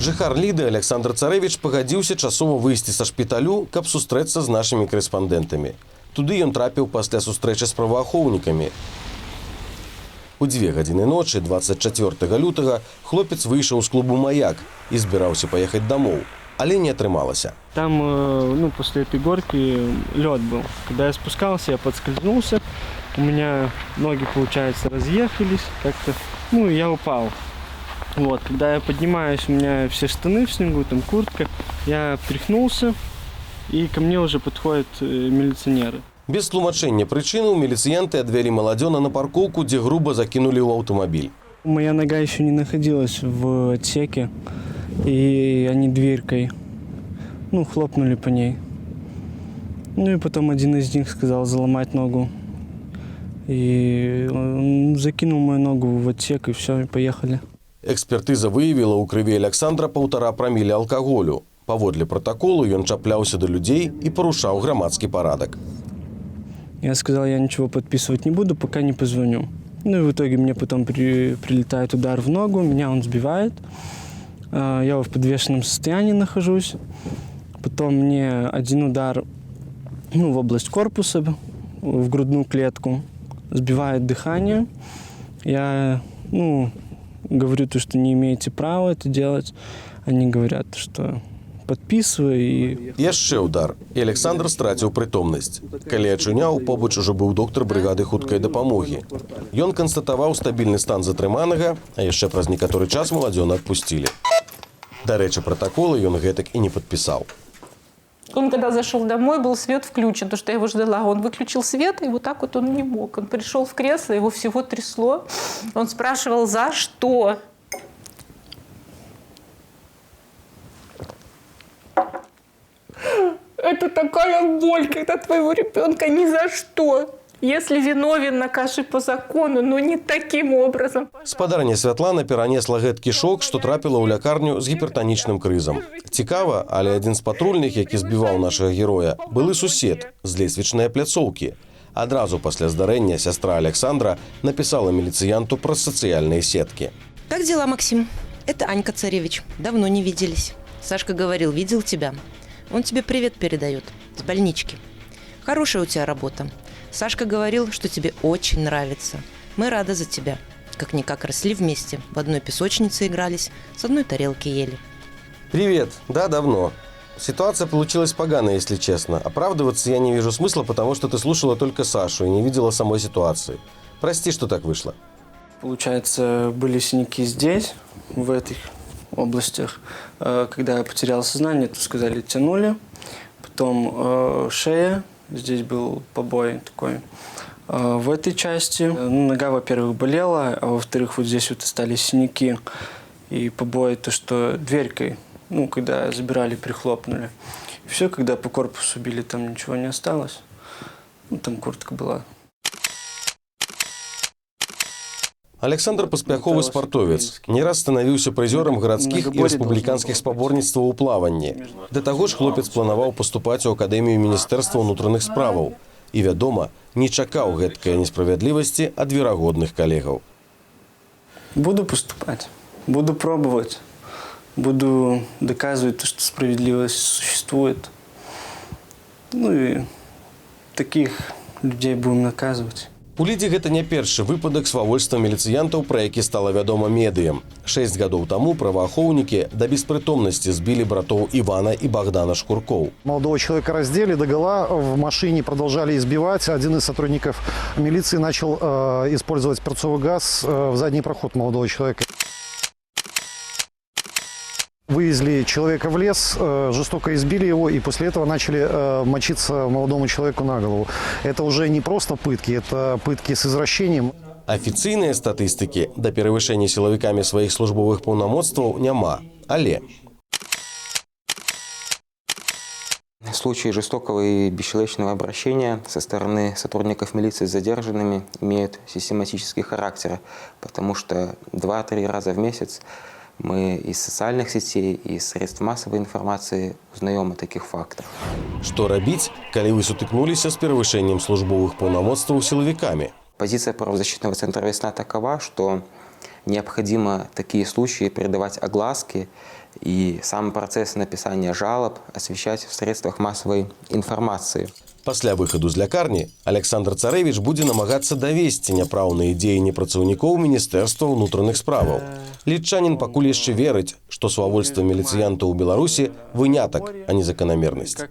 Жыхар Ліды Александр Царэвіч пагадзіўся часова выйсці са шпіталю, каб сустрэцца з нашымі корэспандэнтамі. Туды ён трапіў пасля сустрэчы з праваахоўнікамі. У 2 гадзіны ночы 24 лютага хлопец выйшаў з клубу «Маяк» і збіраўся паехаць домоў, але не атрымалася. Там, после этой горки лед был. Когда я спускался, я подскользнулся, у меня ноги, получается, разъехались как-то, я упал. Вот, когда я поднимаюсь, у меня все штаны в снегу, там куртка, я прихнулся, и ко мне уже подходят милиционеры. Без тлумачэння прычыны міліцыянты адвялі маладзёна на паркоўку, дзе груба закинули ў аўтамабіль. Моя нога еще не находилась в отсеке, и они дверкой, хлопнули по ней. И потом один из них сказал заломать ногу. И он закинул мою ногу в отсек, и все, и поехали. Экспертыза выявіла ў крыві Александра 1,5 праміля алкаголю. Паводле протоколу ён чапляўся да людзей і парушаў грамадскі парадак. Я сказал, я ничего подписывать не буду, пока не позвоню. И в итоге мне потом прилетает удар в ногу, меня он сбивает. Я в подвешенном состоянии нахожусь. Потом мне один удар в область корпуса, в грудную клетку, сбивает дыхание. Я говорю, что не имеете права это делать. Они говорят, что подписывай. Яшчэ удар, і Александр страціў прытомнасць. Калі ачуняў, побач ужо быў доктар брыгады хуткай дапамогі. Ён канстатаваў стабільны стан затрыманага, а яшчэ праз некаторы час маладзёна адпусцілі. Дарэчы, протоколы ён гэтак і не подпісаў. Он, когда зашел домой, был свет включен, потому что я его ждала. Он выключил свет, и вот так вот он не мог. Он пришел в кресло, его всего трясло. Он спрашивал, за что? Это такая боль, когда твоего ребенка ни за что. Если виновен, накажи по закону, но не таким образом. Спадарня Святлана перанесла гэткі шок, што трапіла ў лякарню з гіпертанічным крызам. Цікава, але адзін з патрульных, які збіваў нашага героя, былы сусед з лесвічнай пляцоўкі. Адразу пасля здарэння сястра Александра написала милициянту про социальные сетки. Как дела, Максим? Это Анька Царевич. Давно не виделись. Сашка говорил, видел тебя. Он тебе привет передает. С больнички. Хорошая у тебя работа. Сашка говорил, что тебе очень нравится. Мы рады за тебя. Как-никак росли вместе. В одной песочнице игрались, с одной тарелки ели. Привет. Да, давно. Ситуация получилась поганая, если честно. Оправдываться я не вижу смысла, потому что ты слушала только Сашу и не видела самой ситуации. Прости, что так вышло. Получается, были синяки здесь, в этих областях. Когда я потерял сознание, то сказали, тянули. Потом шея, здесь был побой такой. В этой части нога, во-первых, болела, а во-вторых, вот здесь вот остались синяки и побои, то, что дверькой, когда забирали, прихлопнули. И все, когда по корпусу били, там ничего не осталось. Там куртка была. Александр паспяховы спартовец. Не раз становіўся прызёрам гарадскіх і рэспубліканскіх спаборніцтваў у плаванні. Да таго ж хлопец планаваў паступаць у акадэмію міністэрства ўнутраных справаў. І, вядома, не чакаў гэткай несправядлівасці ад верагодных калегаў. Буду поступать, буду пробовать, буду доказывать, что справедливость существует. И таких людей будем наказывать. У Лідзе гэта не першы выпадак свавольства міліцыянтаў, пра які стала вядома медыям. 6 гадоў таму праваахоўнікі да беспрытомнасці збілі братоў Ивана и Богдана Шкурков. Молодого человека раздели догола, в машине продолжали избивать. Один из сотрудников милиции начал использовать перцовый газ в задний проход молодого человека. Вывезли человека в лес, жестоко избили его и после этого начали мочиться молодому человеку на голову. Это уже не просто пытки, это пытки с извращением. Афіцыйныя статыстыкі да перавышэння сілавікамі сваіх службовых паўнамоцтваў няма, але случаи жестокого и бесчеловечного обращения со стороны сотрудников милиции с задержанными имеют систематический характер, потому что 2-3 раза в месяц мы из социальных сетей, из средств массовой информации узнаем о таких фактах. Што рабіць, калі вы сутыкнуліся з перавышэннем службовых паўнамоцтваў сілавікамі? Позиция правозащитного центра «Весна» такова, что необходимо такие случаи придавать огласке и сам процесс написания жалоб освещать в средствах массовой информации. Пасля выхаду з лякарні Александр Царэвіч будзе намагацца давесці няпраўныя дзеянні працаўнікоў Міністэрства ўнутраных справаў. Літчанін пакуль яшчэ верыць, што свавольства міліцыянтаў у Беларусі вынятак, а не заканамернасць.